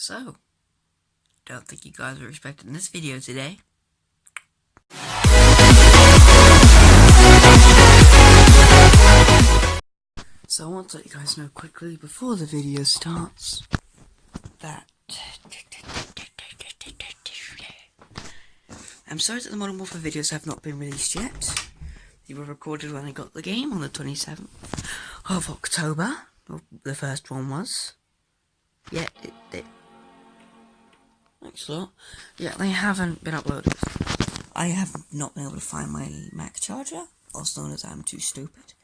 So, don't think you guys were expecting this video today. So I want to let you guys know quickly before the video starts that I'm sorry that the Modern Warfare videos have not been released yet. They were recorded when I got the game on the 27th of October. The first one was. Yeah, thanks a lot. Yeah, they haven't been uploaded. I have not been able to find my Mac charger, also known as I'm too stupid.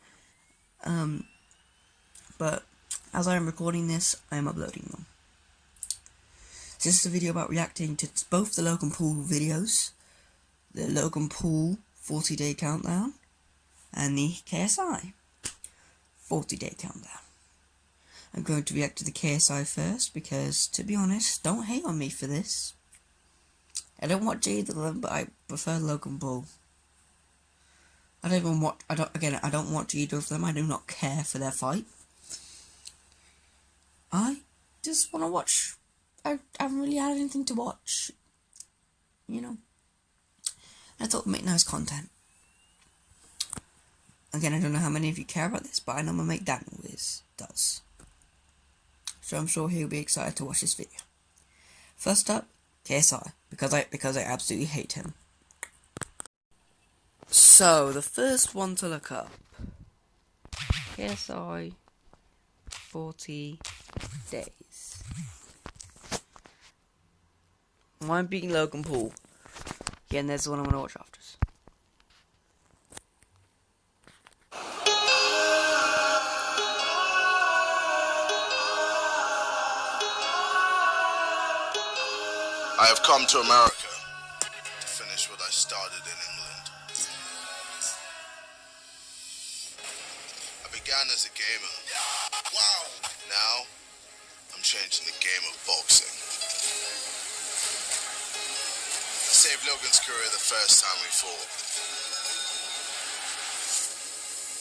But as I am recording this, I am uploading them. This is a video about reacting to both the Logan Paul videos, the Logan Paul 40-day countdown, and the KSI 40-day countdown. I'm going to react to the KSI first because, to be honest, don't hate on me for this. I don't watch either of them, but I prefer Logan Paul. I don't watch either of them. I do not care for their fight. I just want to watch. I haven't really had anything to watch. You know. I thought it'd make nice content. Again, I don't know how many of you care about this, but I know my mate Daniel does. So I'm sure he'll be excited to watch this video. First up, KSI, because I absolutely hate him. So the first one to look up, KSI 40 days. I'm beating Logan Paul. Yeah, and there's the one I'm gonna watch after. I have come to America to finish what I started in England. I began as a gamer. Wow! Now, I'm changing the game of boxing. I saved Logan's career the first time we fought.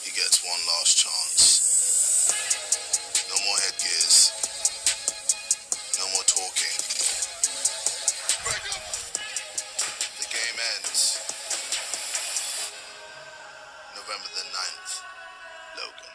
He gets one last chance. No more headgears. No more talking. The game ends November the 9th, Logan.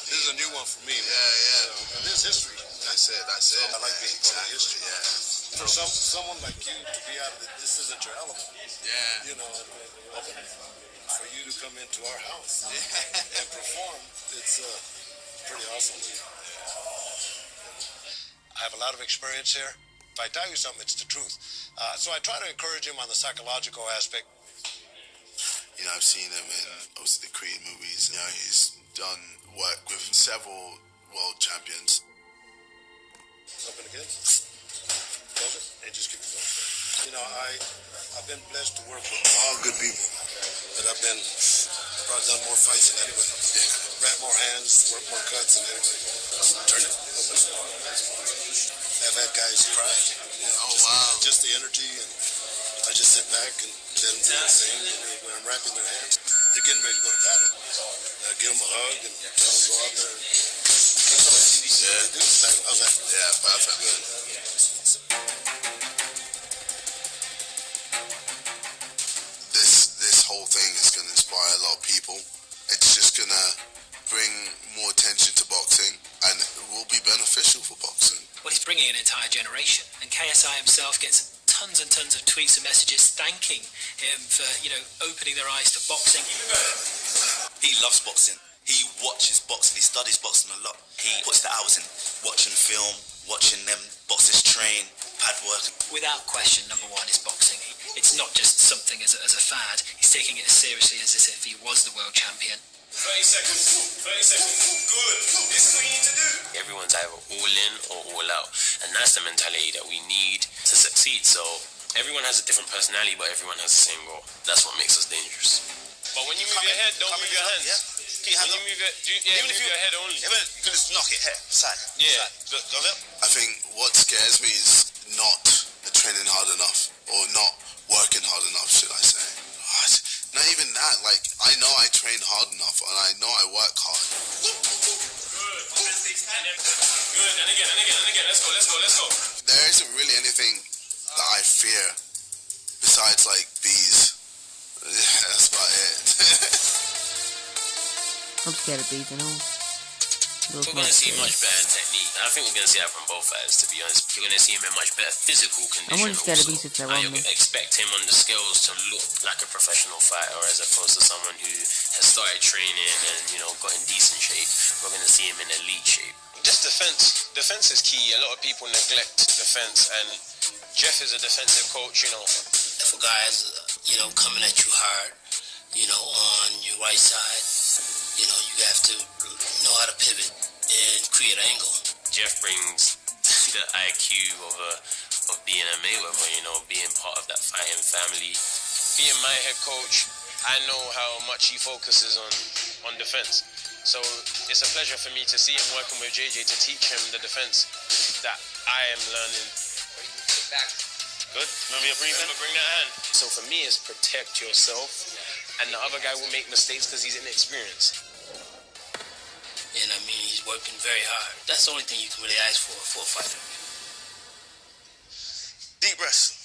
This is a new one for me, man. Yeah. And this is history. That's it. So I like being part of history. Yeah. For someone like you to be out of it, this isn't your element. Yeah. You know, for you to come into our house and perform, it's pretty awesome. I have a lot of experience here. If I tell you something, it's the truth. So I try to encourage him on the psychological aspect. You know, I've seen him in obviously the Creed movies. You know, he's done work with several world champions. Open again. Close it. And just keep it going. You know, I've been blessed to work with all good people. And I've probably done more fights than anybody. Wrap more hands, work more cuts than anybody. Turn it. Open it. I've had guys cry. You know, just the energy, and I just sit back and let them do their thing. And when I'm wrapping their hands, they're getting ready to go to battle. I give them a hug and tell them to go out there. How's that? Yeah, perfect. Good. This whole thing is going to inspire a lot of people. It's just going to bring more attention to boxing, and it will be beneficial for boxing. Well, he's bringing an entire generation, and KSI himself gets tons and tons of tweets and messages thanking him for, opening their eyes to boxing. He loves boxing. He watches boxing. He studies boxing a lot. He puts the hours in watching film, watching them boxers train, pad work. Without question, number one is boxing. It's not just something as a fad. He's taking it as seriously as if he was the world champion. 30 seconds. 30 seconds. Good. This is what you need to do. Everyone's either all in or all out. And that's the mentality that we need to succeed. So everyone has a different personality, but everyone has the same goal. That's what makes us dangerous. But when you move your head, don't move your hands. Yeah. Keep your hands up. Even if your head only. Even you can just knock it here, side. Yeah. Side. Go there. I think what scares me is not training hard enough, or not working hard enough, should I say. Not even that, like, I know I train hard enough, and I know I work hard. Good. And again. Let's go. There isn't really anything that I fear besides, like, bees. Yeah, that's about it. I'm scared of bees and all. We're going to see much better technique. I think we're going to see that from both sides, to be honest. You're going to see him in much better physical condition. I'm only scared of also. bees if they're And on you me. expect him on the scales to look like a professional fighter as opposed to someone who has started training and, you know, got in decent shape. We're going to see him in elite shape. Just defense. Defense is key. A lot of people neglect defense, and Jeff is a defensive coach, you know. If a guy is, you know, coming at you hard, you know, on your right side, you know, you have to know how to pivot and create an angle. Jeff brings the IQ of being a Mayweather, you know, being part of that fighting family. Being my head coach, I know how much he focuses on defense. So it's a pleasure for me to see him working with JJ to teach him the defense that I am learning. Good. Remember your breathing? Remember, bring that hand. So for me, it's protect yourself, and the other guy will make mistakes because he's inexperienced. And I mean, he's working very hard. That's the only thing you can really ask for a fighter. Deep breaths.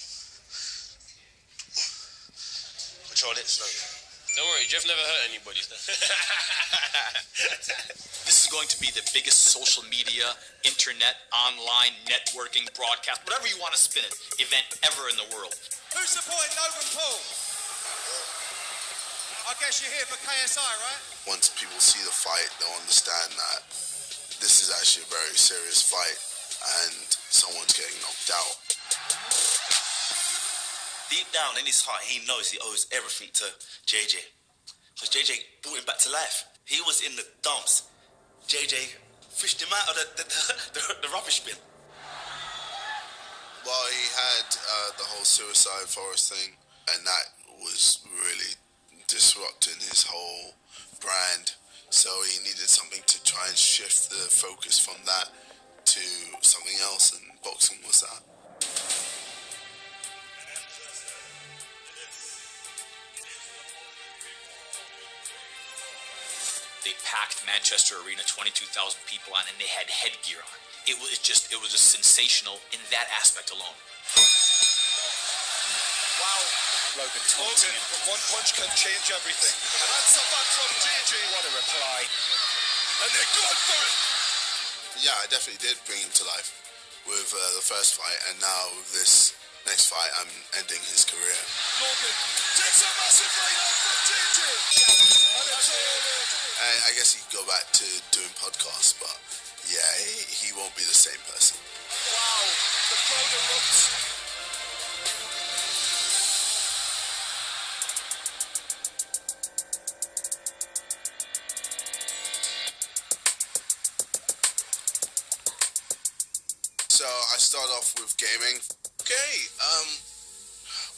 Control it slowly. Don't worry, Jeff never hurt anybody. This is going to be the biggest social media, internet, online, networking, broadcast, whatever you want to spin it, event ever in the world. Who's supporting Logan Paul? I guess you're here for KSI, right? Once people see the fight, they'll understand that this is actually a very serious fight, and someone's getting knocked out. Deep down in his heart, he knows he owes everything to JJ. Because JJ brought him back to life. He was in the dumps. JJ fished him out of the rubbish bin. Well, he had the whole suicide forest thing, and that was really disrupting his whole brand. So he needed something to try and shift the focus from that to something else, and boxing was that. They packed Manchester Arena, 22,000 people on, and they had headgear on. It was just sensational in that aspect alone. Wow. Logan, one punch can change everything. And that's a back from JJ. What a reply. And they're going for it. Yeah, I definitely did bring him to life with the first fight, and now with this next fight, I'm ending his career. Logan takes a massive right out from JJ. And it's all over. And I guess he could go back to doing podcasts, but yeah, he won't be the same person. Wow, the crowd erupts. So I start off with gaming. Okay,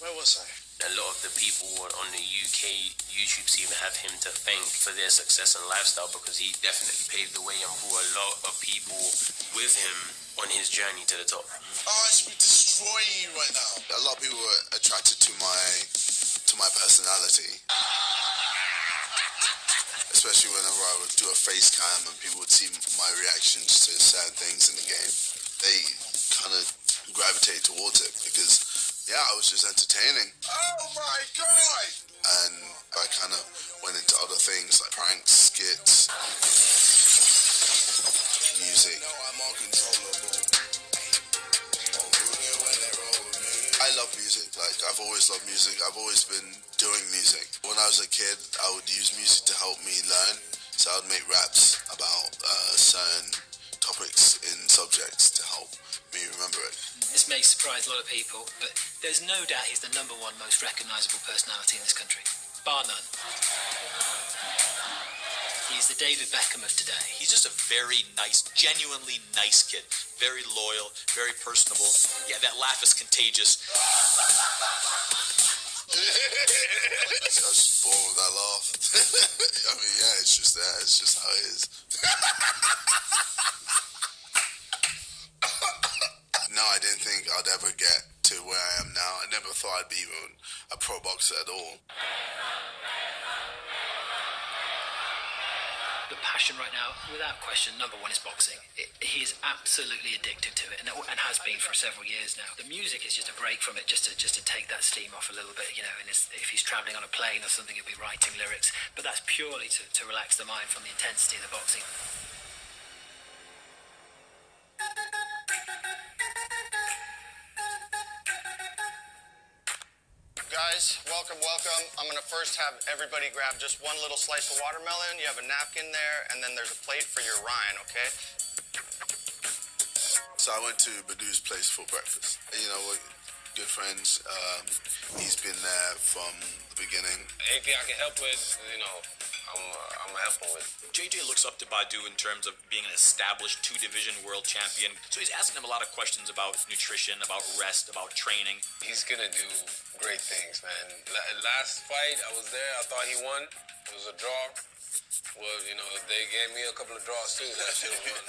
where was I? A lot of the people on the UK YouTube scene have him to thank for their success and lifestyle, because he definitely paved the way and brought a lot of people with him on his journey to the top. Oh, it's destroying you right now. A lot of people were attracted to my personality. Especially whenever I would do a face cam and people would see my reactions to certain things in the game. They kind of gravitate towards it because, yeah, I was just entertaining. Oh my God! And I kind of went into other things like pranks, skits, music. No, I'm uncontrollable. I love music. Like, I've always loved music. I've always been doing music. When I was a kid, I would use music to help me learn. So I would make raps about certain topics in subjects to help me remember it. This may surprise a lot of people, but there's no doubt he's the #1 most recognisable personality in this country, bar none. He's the David Beckham of today. He's just a very nice, genuinely nice kid. Very loyal, very personable. Yeah, that laugh is contagious. I was just born with that laugh. I mean, yeah, it's just that. It's just how it is. No, I didn't think I'd ever get to where I am now. I never thought I'd be even a pro boxer at all. The passion right now, without question, number one is boxing. He is absolutely addicted to it, and has been for several years now. The music is just a break from it, just to take that steam off a little bit, you know. And if he's travelling on a plane or something, he'll be writing lyrics. But that's purely to relax the mind from the intensity of the boxing. Guys, welcome. I'm going to first have everybody grab just one little slice of watermelon. You have a napkin there, and then there's a plate for your rind, okay? So I went to Badu's place for breakfast. You know, we're good friends. He's been there from the beginning. Anything I can help with, you know, I'm gonna help him with. JJ looks up to Badu in terms of being an established 2-division world champion. So he's asking him a lot of questions about nutrition, about rest, about training. He's gonna do great things, man. Last fight, I was there. I thought he won. It was a draw. Well, you know, they gave me a couple of draws too. That shit won.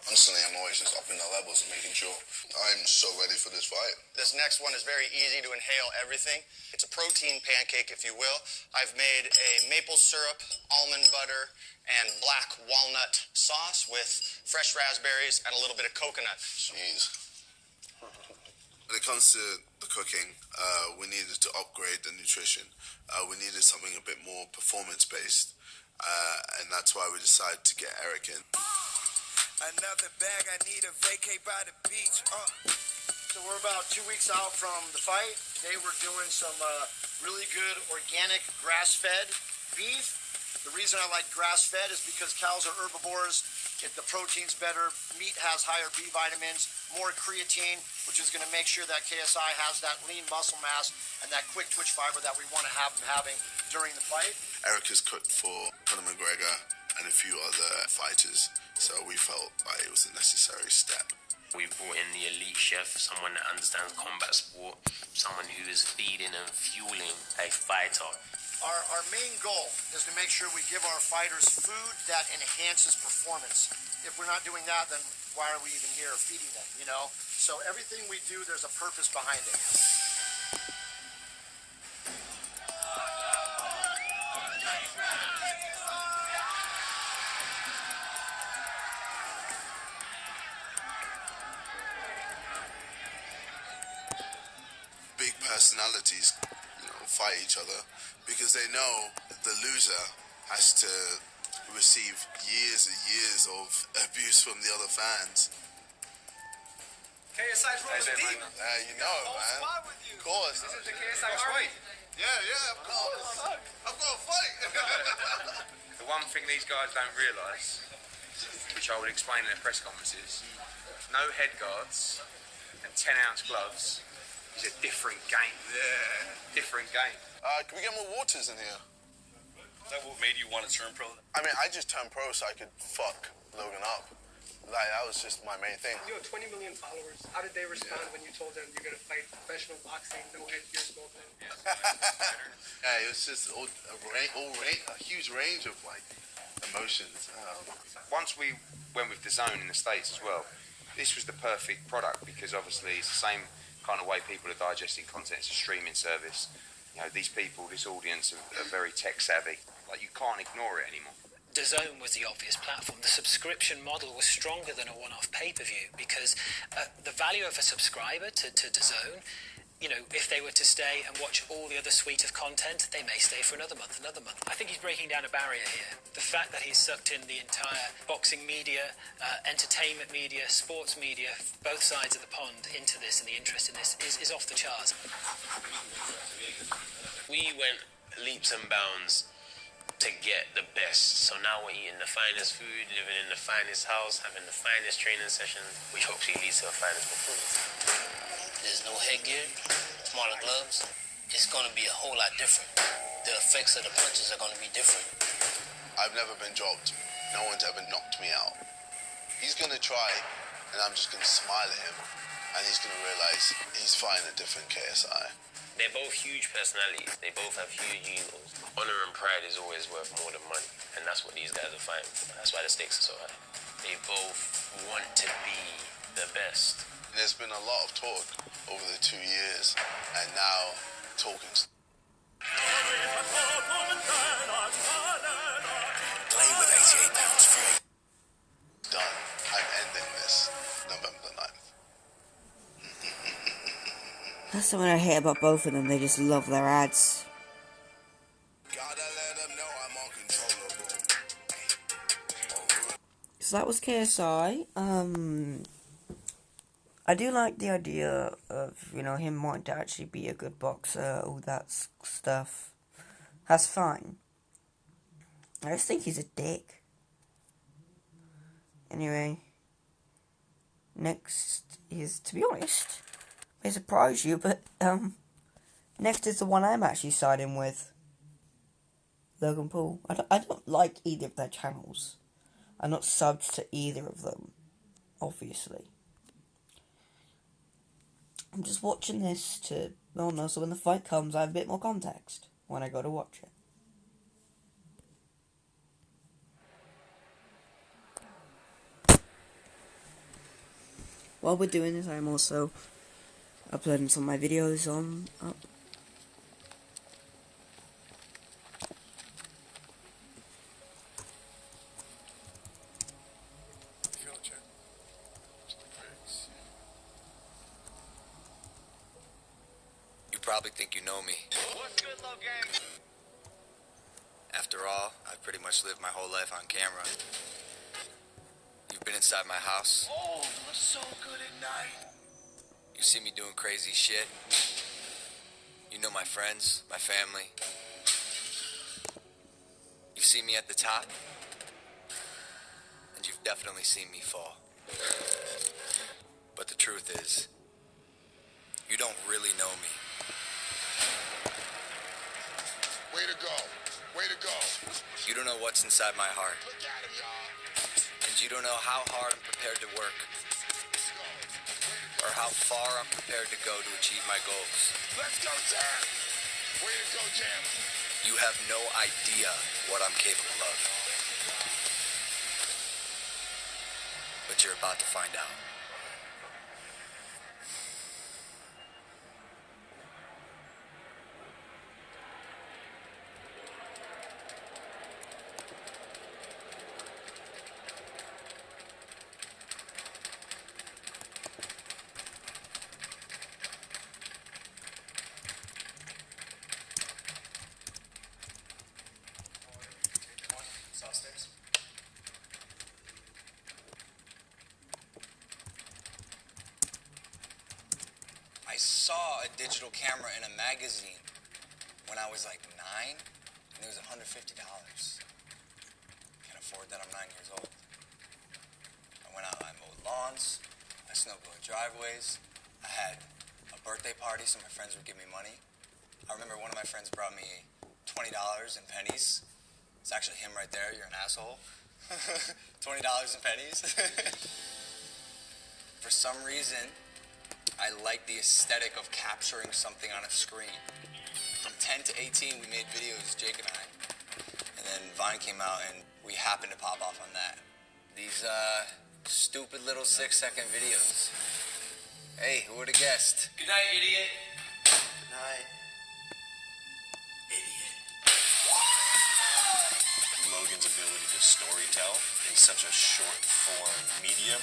Honestly, I'm always just upping the levels and making sure I'm so ready for this fight. This next one is very easy to inhale everything. It's a protein pancake, if you will. I've made a maple syrup, almond butter, and black walnut sauce with fresh raspberries and a little bit of coconut. Jeez. When it comes to the cooking, we needed to upgrade the nutrition. We needed something a bit more performance-based, and that's why we decided to get Eric in. Another bag, I need a vacay by the beach. So we're about 2 weeks out from the fight. Today we're doing some really good organic grass-fed beef. The reason I like grass-fed is because cows are herbivores. The protein's better, meat has higher B vitamins, more creatine, which is going to make sure that KSI has that lean muscle mass and that quick twitch fiber that we want to have him having during the fight. Eric has cooked for Conor McGregor and a few other fighters, so we felt like it was a necessary step. We brought in the elite chef, someone that understands combat sport, someone who is feeding and fueling a fighter. Our main goal is to make sure we give our fighters food that enhances performance. If we're not doing that, then why are we even here feeding them, you know? So everything we do, there's a purpose behind it. Big personalities, you know, fight each other because they know the loser has to receive years and years of abuse from the other fans. KSI's rolling deep. You know it, man. Of course. This is the KSI fight. Yeah, of course. I've got to fight. The one thing these guys don't realise, which I would explain in their press conferences, no head guards and 10-ounce gloves is a different game. Yeah. Different game. Can we get more waters in here? Is that what made you want to turn pro? I mean, I just turned pro so I could fuck Logan up. Like, that was just my main thing. You have 20 million followers. How did they respond when you told them you're going to fight professional boxing, no headgear, smoking? Yeah, it was just a huge range of, like, emotions. Once we went with the zone in the States as well, this was the perfect product because obviously it's the same kind of way people are digesting content. It's a streaming service. You know, these people, this audience are very tech savvy. Like, you can't ignore it anymore. DAZN was the obvious platform. The subscription model was stronger than a one-off pay-per-view because the value of a subscriber to DAZN, you know, if they were to stay and watch all the other suite of content, they may stay for another month. I think he's breaking down a barrier here. The fact that he's sucked in the entire boxing media, entertainment media, sports media, both sides of the pond into this and the interest in this is off the charts. We went leaps and bounds to get the best. So now we're eating the finest food, living in the finest house, having the finest training sessions, which hopefully leads to the finest performance. There's no headgear, smaller gloves. It's going to be a whole lot different. The effects of the punches are going to be different. I've never been dropped. No one's ever knocked me out. He's gonna try, and I'm just gonna smile at him, and he's gonna realize he's fighting a different KSI. They're both huge personalities. They both have huge egos. Honor and pride is always worth more than money, and that's what these guys are fighting for. That's why the stakes are so high. They both want to be the best. There's been a lot of talk over the 2 years, and now talking. Play with 88 pounds free. Done. I'm ending this November 9th. That's something I hate about both of them. They just love their ads. Gotta let them know I'm uncontrollable. So that was KSI. I do like the idea of, you know, him wanting to actually be a good boxer, all that stuff. That's fine. I just think he's a dick. Anyway. Next is, to be honest, may surprise you, but, next is the one I'm actually siding with. Logan Paul. I don't like either of their channels. I'm not subbed to either of them, obviously. I'm just watching this to, well, no, so when the fight comes, I have a bit more context when I go to watch it. While we're doing this, I'm also uploading some of my videos on You probably think you know me. What's good, Logan? After all, I've pretty much lived my whole life on camera. You've been inside my house. Oh, it was so good at night. You see me doing crazy shit. You know my friends, my family. You've seen me at the top. And you've definitely seen me fall. But the truth is, you don't really know me. Way to go. Way to go. You don't know what's inside my heart. Look at him, y'all. And you don't know how hard I'm prepared to work. Or how far I'm prepared to go to achieve my goals. Let's go, Jam. Way to go, Jam. You have no idea what I'm capable of. But you're about to find out. I saw a digital camera in a magazine when I was like 9, and it was $150. Can't afford that, I'm 9 years old. I went out, I mowed lawns, I snowboarded driveways, I had a birthday party so my friends would give me money. I remember one of my friends brought me $20 in pennies. It's actually him right there, you're an asshole. $20 in pennies. For some reason, I like the aesthetic of capturing something on a screen. From 10 to 18, we made videos, Jake and I. And then Vine came out, and we happened to pop off on that. These, stupid little 6-second videos. Hey, who would've guessed? Good night, idiot. Good night. Logan's ability to storytell in such a short form medium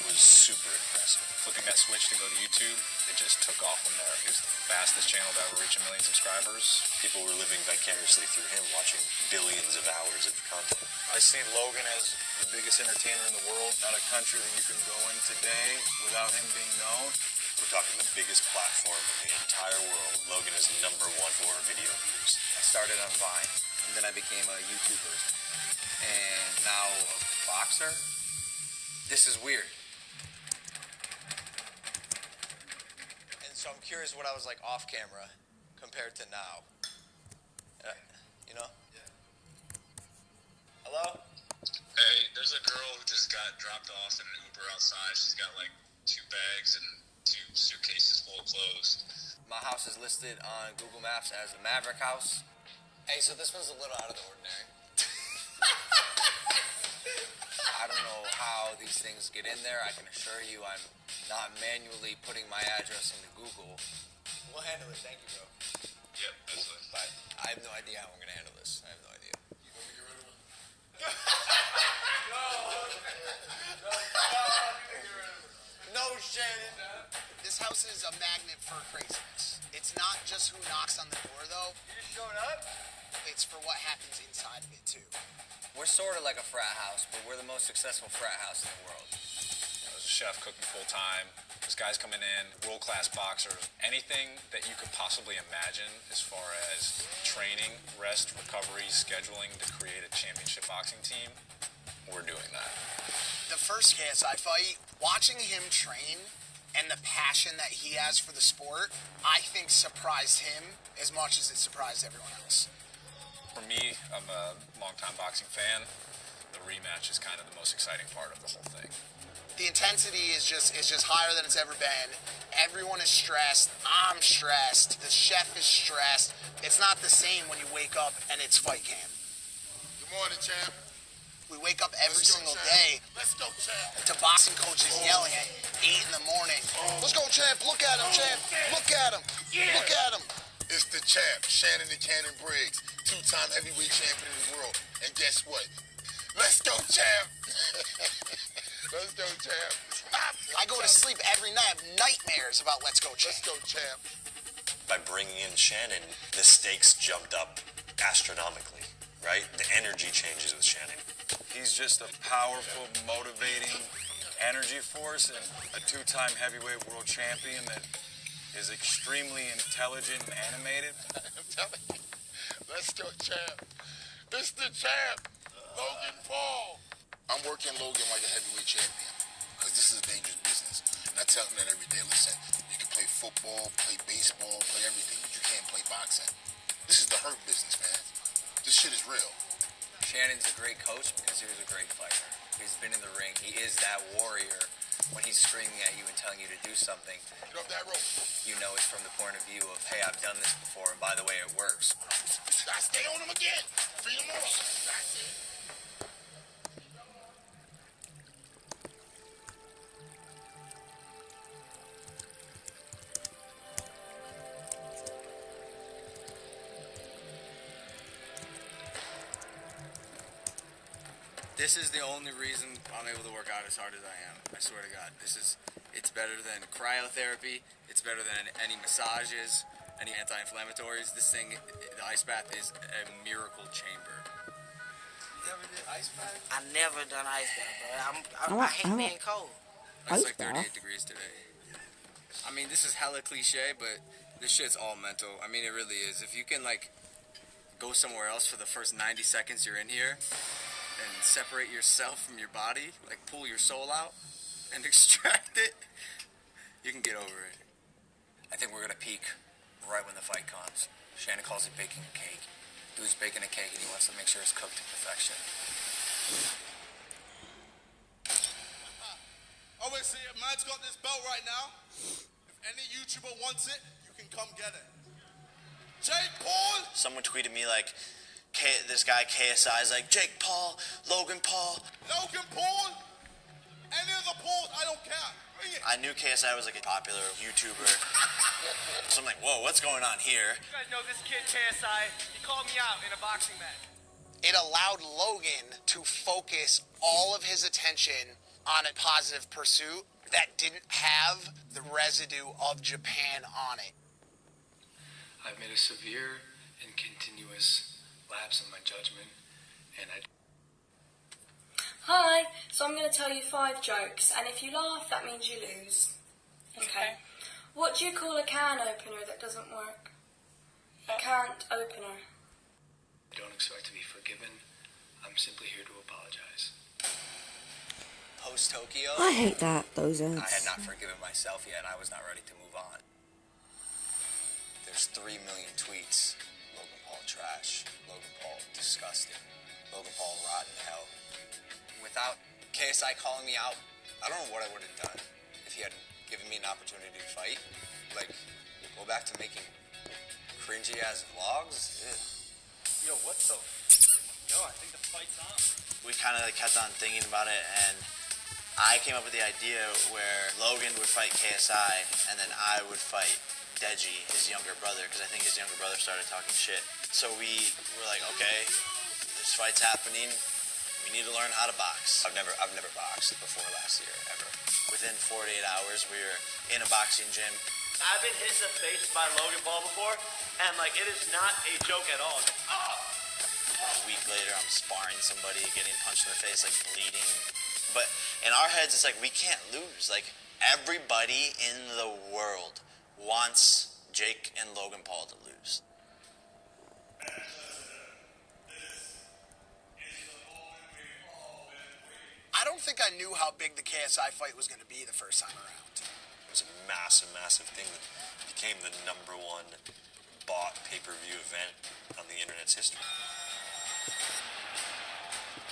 was super impressive. Flipping that switch to go to YouTube, it just took off from there. It was the fastest channel to ever reach 1 million subscribers. People were living vicariously through him, watching billions of hours of content. I see Logan as the biggest entertainer in the world. Not a country that you can go in today without him being known. We're talking the biggest platform in the entire world. Logan is #1 for video views. I started on Vine, and then I became a YouTuber. And now a boxer? This is weird. And so I'm curious what I was like off camera compared to now. You know? Yeah. I Hello? Hey, there's a girl who just got dropped off in an Uber outside. She's got like 2 bags and 2 suitcases full of clothes. My house is listed on Google Maps as the Maverick House. Hey, so this one's a little out of the ordinary. I don't know how these things get in there. I can assure you I'm not manually putting my address into Google. We'll handle it. Thank you, bro. Yep, absolutely. Bye. I have no idea how I'm going to handle this. I have no idea. You want me to get rid of him? No, Shannon. This house is a magnet for craziness. It's not just who knocks on the door, though. You just showing up? It's for what happens inside of it, too. We're sort of like a frat house, but we're the most successful frat house in the world. There's a chef cooking full time. This guy's coming in, world-class boxers. Anything that you could possibly imagine as far as training, rest, recovery, scheduling to create a championship boxing team, we're doing that. The first KSI fight, watching him train and the passion that he has for the sport, I think surprised him as much as it surprised everyone else. For me, I'm a longtime boxing fan. The rematch is kind of the most exciting part of the whole thing. The intensity is just higher than it's ever been. Everyone is stressed. I'm stressed. The chef is stressed. It's not the same when you wake up and it's fight camp. Good morning, champ. We wake up every Let's go, single champ. day Let's go, champ. to boxing coaches yelling at 8 in the morning. Let's go, champ. Look at him, champ. Look at him. Look at him. It's the champ, Shannon the Cannon Briggs, 2-time heavyweight champion of the world. And guess what? Let's go, champ. Let's go, champ. I go to sleep every night. I have nightmares about Let's Go, champ. Let's go, champ. By bringing in Shannon, the stakes jumped up astronomically, right? The energy changes with Shannon. He's just a powerful, motivating energy force and a 2-time heavyweight world champion that is extremely intelligent and animated. I'm telling you. Let's go, champ. It's the champ, Logan Paul. I'm working Logan like a heavyweight champion because this is a dangerous business. And I tell him that every day. Listen, you can play football, play baseball, play everything, but you can't play boxing. This is the hurt business, man. This shit is real. Shannon's a great coach because he was a great fighter. He's been in the ring. He is that warrior. When he's screaming at you and telling you to do something, get off that rope. You know it's from the point of view of, hey, I've done this before, and by the way, it works. I stay on him again. Feed him off. That's it. This is the only reason I'm able to work out as hard as I am. I swear to God. It's better than cryotherapy. It's better than any massages, any anti-inflammatories. This thing, the ice bath, is a miracle chamber. You ever did ice bath? I never done ice bath, bro. I hate being cold. It's like 38 degrees today. I mean, this is hella cliche, but this shit's all mental. I mean, it really is. If you can, like, go somewhere else for the first 90 seconds you're in here and separate yourself from your body, like pull your soul out and extract it, you can get over it. I think we're going to peak right when the fight comes. Shannon calls it baking a cake. Dude's baking a cake and he wants to make sure it's cooked to perfection. Oh, wait, see, man's got this belt right now. If any YouTuber wants it, you can come get it. Jake Paul! Someone tweeted me like, this guy KSI is like, Jake Paul, Logan Paul. Logan Paul? Any of the Pauls, I don't care. Bring it. I knew KSI was like a popular YouTuber. So I'm like, whoa, what's going on here? You guys know this kid, KSI. He called me out in a boxing match. It allowed Logan to focus all of his attention on a positive pursuit that didn't have the residue of Japan on it. I've made a severe and continuous lapse in my judgment, and Hi, so I'm going to tell you 5 jokes, and if you laugh, that means you lose. Okay. What do you call a can opener that doesn't work? A can't opener. I don't expect to be forgiven. I'm simply here to apologize. Post-Tokyo, I hate those I ads. had not forgiven myself yet. I was not ready to move on. There's 3 million tweets. Logan Paul trash. Logan Paul disgusting. Logan Paul rot in hell. Without KSI calling me out, I don't know what I would have done if he hadn't given me an opportunity to fight. Like, go back to making cringy ass vlogs? Ew. Yo, what the? Yo, I think the fight's on. We kind of kept on thinking about it, and I came up with the idea where Logan would fight KSI, and then I would fight Deji, his younger brother, because I think his younger brother started talking shit. So we were like, okay, this fight's happening. We need to learn how to box. I've never boxed before last year, ever. Within 48 hours, we were in a boxing gym. I've been hit in the face by Logan Paul before, and like it is not a joke at all. A week later, I'm sparring somebody, getting punched in the face, like bleeding. But in our heads, it's like we can't lose. Like everybody in the world wants Jake and Logan Paul to lose. I don't think I knew how big the KSI fight was going to be the first time around. It was a massive, massive thing that became the #1 bought pay-per-view event on the internet's history.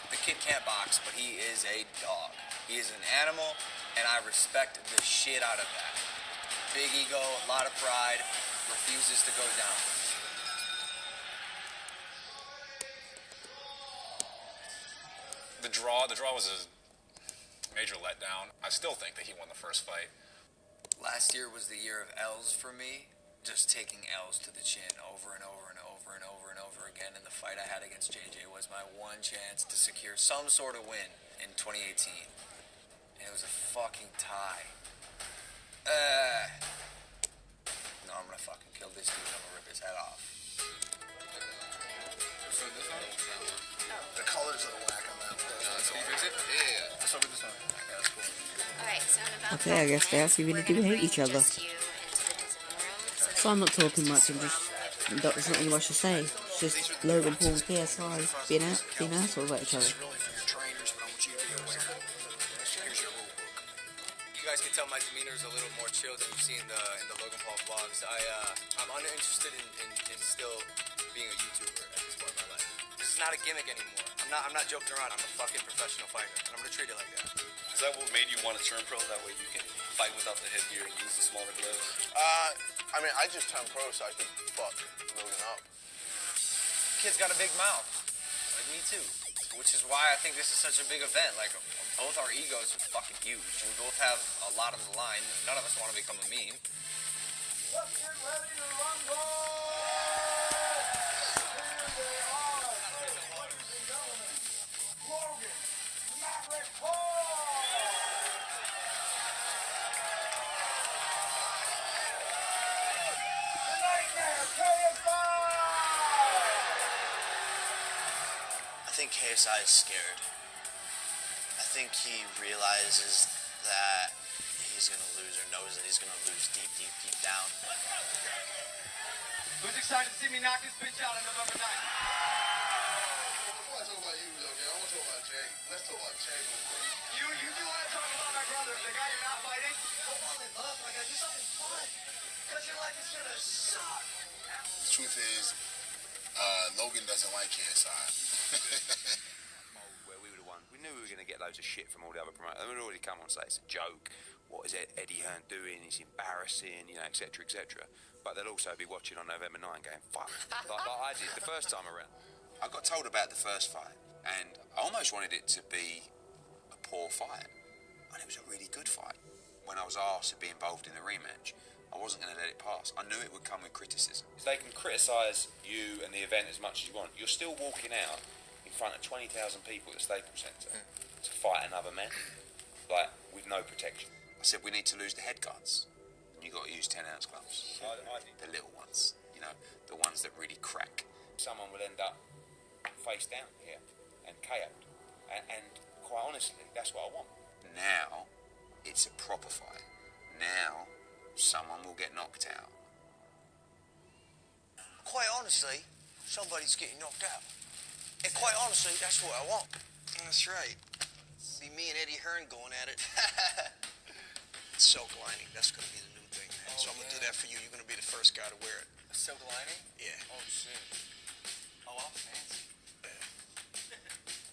The kid can't box, but he is a dog. He is an animal, and I respect the shit out of that. Big ego, a lot of pride, refuses to go down. The draw was a major letdown. I still think that he won the first fight. Last year was the year of L's for me, just taking L's to the chin over and over and over and over and over again. And the fight I had against JJ was my one chance to secure some sort of win in 2018. And it was a fucking tie. No, I'm gonna fucking kill this dude. I'm gonna rip his head off. So this one? The colors are whack on that. Can you fix it? Yeah. Let's start with this one. Okay, that's cool. Alright, so in about Okay, I guess they actually really do hate each other. So I'm not talking much, there's not really much to say. It's just Logan Paul and KSI being assholes at each other. You guys can tell my demeanor is a little more chill than you've seen in the Logan Paul vlogs. I'm uninterested in still being a YouTuber at this point in my life. This is not a gimmick anymore. I'm not joking around. I'm a fucking professional fighter, and I'm gonna treat it like that. Is that what made you want to turn pro? That way you can fight without the headgear and use the smaller gloves? I mean, I just turned pro so I could fuck Logan up. Kid's got a big mouth, like me too. Which is why I think this is such a big event. Like, both our egos are fucking huge. We both have a lot on the line. None of us want to become a meme. Let's get ready to rumble! Logan, Maverick Paul! The Nightmare, KSI! I think KSI is scared. I think he realizes that he's going to lose, or knows that he's going to lose deep, deep, deep down. Who's excited to see me knock this bitch out on November 9th? I want to talk about you, Logan. I want to talk about Jay. Let's talk about Jay. You do want to talk about my brother, the guy you're not fighting? Go on and love, like I do something fun. Because your life is gonna suck. The truth is, Logan doesn't like KSI. Where we would have won. We knew we were going to get loads of shit from all the other promoters. They would already come on and say it's a joke. What is Eddie Hearn doing? It's embarrassing, etc., etc. But they'll also be watching on November 9 going, fuck, like I did the first time around. I got told about the first fight, and I almost wanted it to be a poor fight. And it was a really good fight. When I was asked to be involved in the rematch, I wasn't going to let it pass. I knew it would come with criticism. They can criticise you and the event as much as you want. You're still walking out in front of 20,000 people at the Staples Centre to fight another man, like, with no protection. I said, we need to lose the head guards. You got to use 10-ounce gloves. The little ones, the ones that really crack. Someone will end up face down here and KO'd. And quite honestly, that's what I want. Now, it's a proper fight. Now, someone will get knocked out. Quite honestly, somebody's getting knocked out. And quite honestly, that's what I want. That's right. Be me and Eddie Hearn going at it. Silk lining, that's going to be the new thing. So I'm going to do that for you. You're going to be the first guy to wear it. A silk lining? Yeah. Oh, shit. Oh, I'm fancy.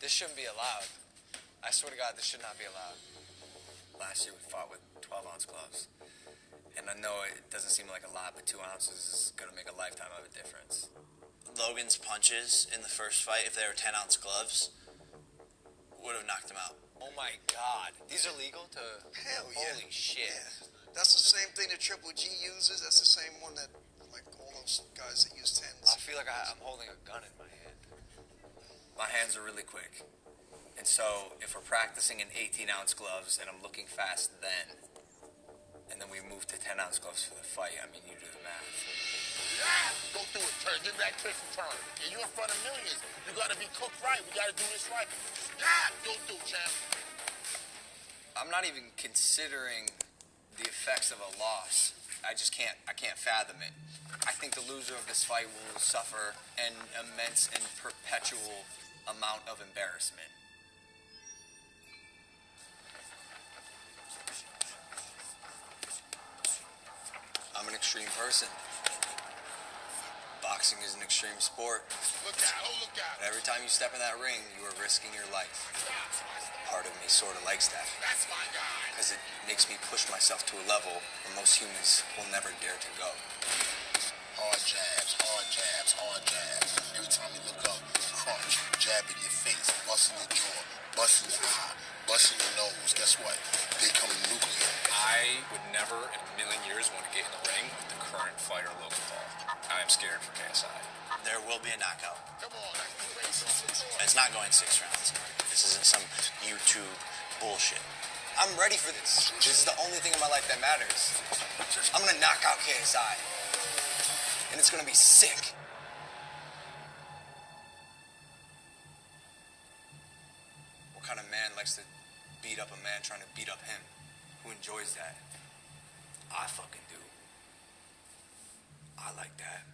This shouldn't be allowed. I swear to God, this should not be allowed. Last year we fought with 12-ounce gloves. And I know it doesn't seem like a lot, but 2 ounces is going to make a lifetime of a difference. Logan's punches in the first fight, if they were 10-ounce gloves, would have knocked him out. Oh my God. These are legal to... Hell yeah. Holy shit. Yeah. That's the same thing that Triple G uses. That's the same one that, like, all those guys that use 10s. I feel like I'm holding a gun in my hand. My hands are really quick. And so, if we're practicing in 18-ounce gloves and I'm looking fast then, and then we move to 10-ounce gloves for the fight, I mean, you do the math. Yeah! Go through it, turn. Give me that twist and turn. And you're in front of millions. You gotta be cooked right. We gotta do this right. Yeah! Go through, champ. I'm not even considering the effects of a loss. I can't fathom it. I think the loser of this fight will suffer an immense and perpetual amount of embarrassment. I'm an extreme person. Boxing is an extreme sport. Look out, oh look out. But every time you step in that ring, you are risking your life. Part of me sort of likes that. That's my guy. Because it makes me push myself to a level where most humans will never dare to go. Hard jabs, hard jabs, hard jabs. Every time you look up, crunch, jab in your face, busting your jaw, busting your eye, busting your nose. Guess what? They come nuclear. I would never in a million years want to get in the ring with the current fighter, Logan Paul. I am scared for KSI. There will be a knockout. Come on, that's the It's not going 6 rounds. This isn't some YouTube bullshit. I'm ready for this. This is the only thing in my life that matters. I'm gonna knock out KSI. And it's gonna be sick. What kind of man likes to beat up a man trying to beat up him? Who enjoys that? I fucking do. I like that.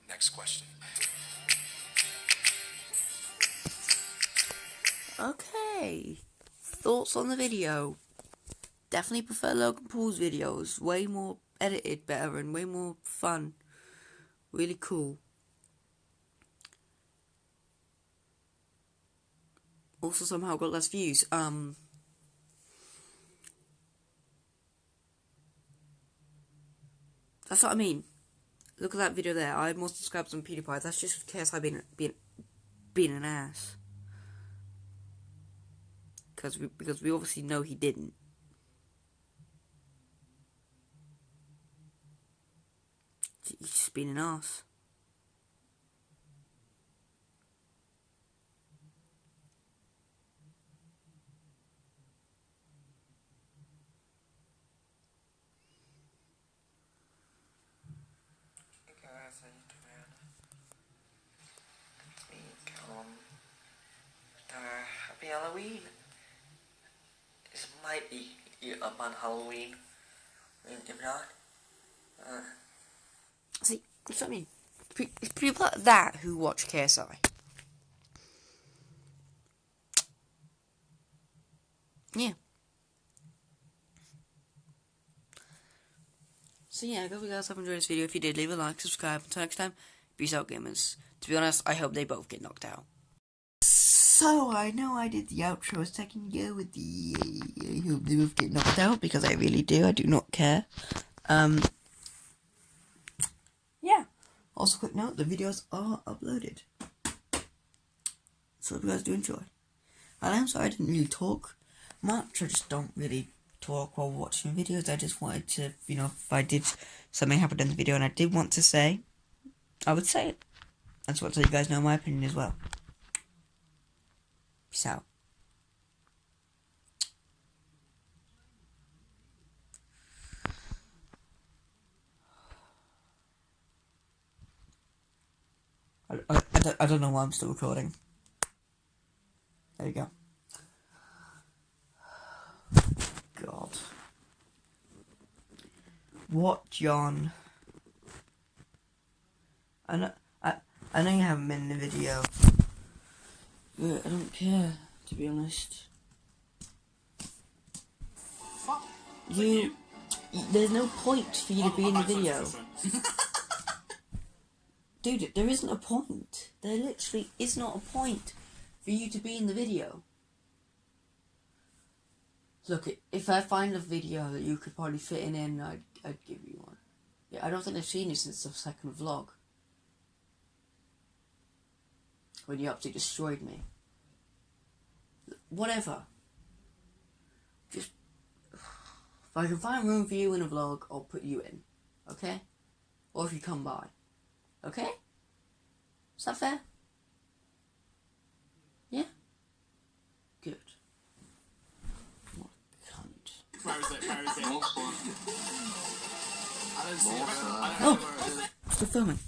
Next question. Okay. Thoughts on the video? Definitely prefer Logan Paul's videos. Way more edited better and way more fun. Really cool. Also somehow got less views. That's what I mean. Look at that video there. I have more subscribers than PewDiePie. That's just KSI being an ass. Because we obviously know he didn't. He's just being an ass. Happy Halloween. This might be up on Halloween. If not, see, that's what I mean. It's people like that who watch KSI. Yeah. So yeah, I hope you guys have enjoyed this video. If you did, leave a like, subscribe. Until next time, peace out, gamers. To be honest, I hope they both get knocked out. So, I know I did the outro a second ago with the, I hope they both get knocked out, because I really do, I do not care. Yeah. Also, quick note, the videos are uploaded. So, if you guys do enjoy. And I'm sorry I didn't really talk much, I just don't really talk while watching videos. I just wanted to, you know, if I did something happen in the video and I did want to say, I would say it. I just want to let you guys know my opinion as well. Peace out. I don't know why I'm still recording. There you go. God. What, John? I know you haven't been in the video. But I don't care, to be honest. There's no point for you to be in the video. Dude, there isn't a point. There literally is not a point for you to be in the video. Look, if I find a video that you could probably fit in, I'd give you one. Yeah, I don't think I've seen you since the second vlog. When you absolutely destroyed me. Whatever. Just... if I can find room for you in a vlog, I'll put you in. Okay? Or if you come by. Okay? Is that fair? Yeah? Good. What a cunt. Where is it? I don't see it. I don't know Oh! where it is. Still filming.